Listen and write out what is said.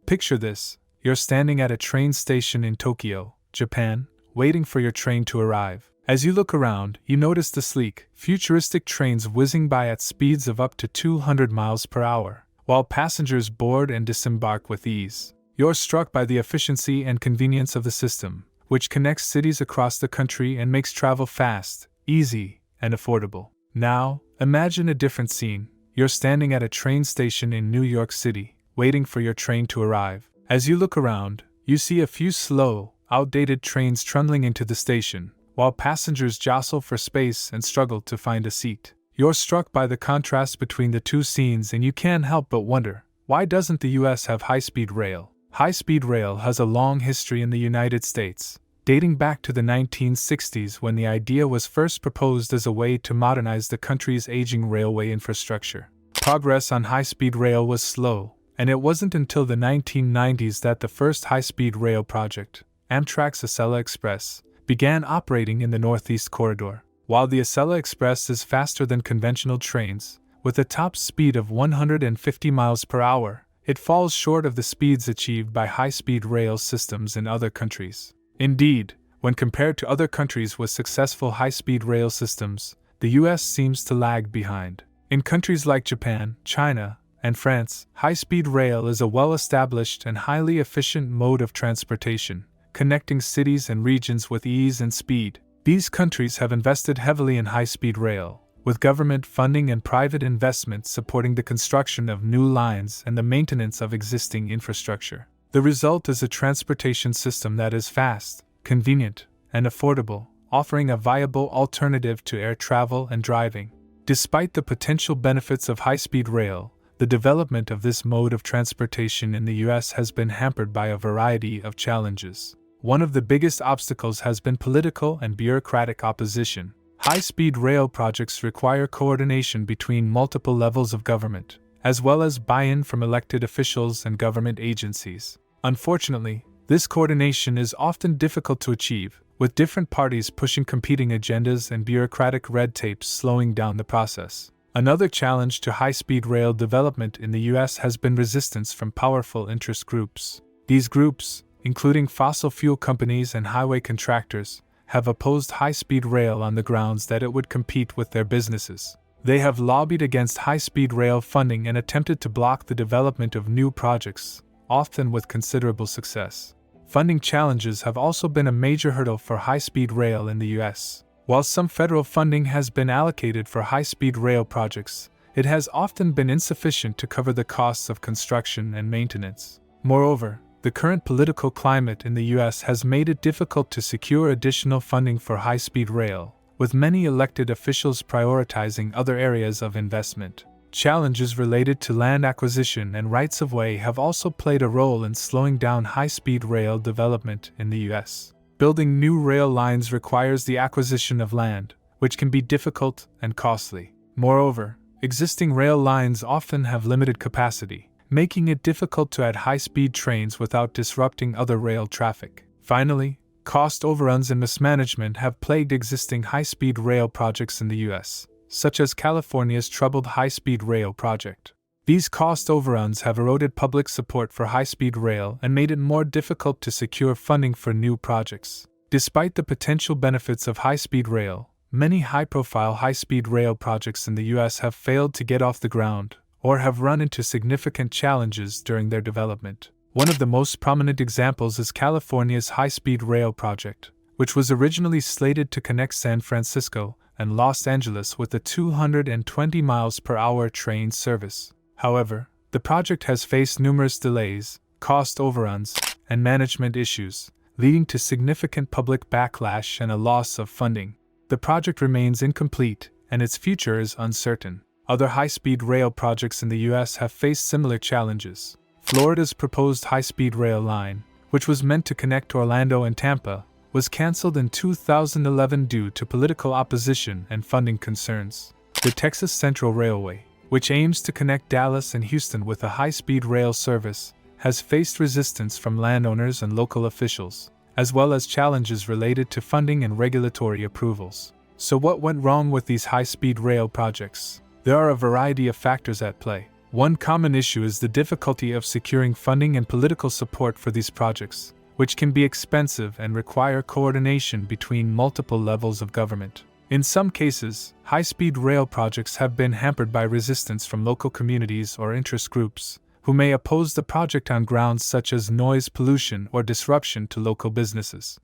Picture this: you're standing at a train station in Tokyo, Japan, waiting for your train to arrive. As you look around, you notice the sleek, futuristic trains whizzing by at speeds of up to 200 miles per hour, while passengers board and disembark with ease. You're struck by the efficiency and convenience of the system, which connects cities across the country and makes travel fast, easy, and affordable. Now, imagine a different scene. You're standing at a train station in New York City, waiting for your train to arrive. As you look around, you see a few slow, outdated trains trundling into the station, while passengers jostle for space and struggle to find a seat. You're struck by the contrast between the two scenes and you can't help but wonder, why doesn't the US have high-speed rail? High-speed rail has a long history in the United States, dating back to the 1960s when the idea was first proposed as a way to modernize the country's aging railway infrastructure. Progress on high-speed rail was slow, and it wasn't until the 1990s that the first high-speed rail project, Amtrak's Acela Express, began operating in the Northeast Corridor. While the Acela Express is faster than conventional trains, with a top speed of 150 miles per hour, it falls short of the speeds achieved by high-speed rail systems in other countries. Indeed, when compared to other countries with successful high-speed rail systems, the US seems to lag behind. In countries like Japan, China, and France, high-speed rail is a well-established and highly efficient mode of transportation, connecting cities and regions with ease and speed. These countries have invested heavily in high-speed rail, with government funding and private investment supporting the construction of new lines and the maintenance of existing infrastructure. The result is a transportation system that is fast, convenient, and affordable, offering a viable alternative to air travel and driving. Despite the potential benefits of high-speed rail, the development of this mode of transportation in the US has been hampered by a variety of challenges. One of the biggest obstacles has been political and bureaucratic opposition. High-speed rail projects require coordination between multiple levels of government, as well as buy-in from elected officials and government agencies. Unfortunately, this coordination is often difficult to achieve, with different parties pushing competing agendas and bureaucratic red tape slowing down the process. Another challenge to high-speed rail development in the US has been resistance from powerful interest groups. These groups, including fossil fuel companies and highway contractors, have opposed high-speed rail on the grounds that it would compete with their businesses. They have lobbied against high-speed rail funding and attempted to block the development of new projects, often with considerable success. Funding challenges have also been a major hurdle for high-speed rail in the US. While some federal funding has been allocated for high-speed rail projects, it has often been insufficient to cover the costs of construction and maintenance. Moreover, the current political climate in the US has made it difficult to secure additional funding for high-speed rail, with many elected officials prioritizing other areas of investment. Challenges related to land acquisition and rights-of-way have also played a role in slowing down high-speed rail development in the US. Building new rail lines requires the acquisition of land, which can be difficult and costly. Moreover, existing rail lines often have limited capacity, making it difficult to add high-speed trains without disrupting other rail traffic. Finally, cost overruns and mismanagement have plagued existing high-speed rail projects in the US, such as California's troubled high-speed rail project. These cost overruns have eroded public support for high-speed rail and made it more difficult to secure funding for new projects. Despite the potential benefits of high-speed rail, many high-profile high-speed rail projects in the US have failed to get off the ground, or have run into significant challenges during their development. One of the most prominent examples is California's high-speed rail project, which was originally slated to connect San Francisco and Los Angeles with a 220 miles per hour train service. However, the project has faced numerous delays, cost overruns, and management issues, leading to significant public backlash and a loss of funding. The project remains incomplete, and its future is uncertain. Other high-speed rail projects in the US have faced similar challenges. Florida's proposed high-speed rail line, which was meant to connect Orlando and Tampa, was canceled in 2011 due to political opposition and funding concerns. The Texas Central Railway, which aims to connect Dallas and Houston with a high-speed rail service, has faced resistance from landowners and local officials, as well as challenges related to funding and regulatory approvals. So what went wrong with these high-speed rail projects? There are a variety of factors at play. One common issue is the difficulty of securing funding and political support for these projects, which can be expensive and require coordination between multiple levels of government. In some cases, high-speed rail projects have been hampered by resistance from local communities or interest groups, who may oppose the project on grounds such as noise pollution or disruption to local businesses.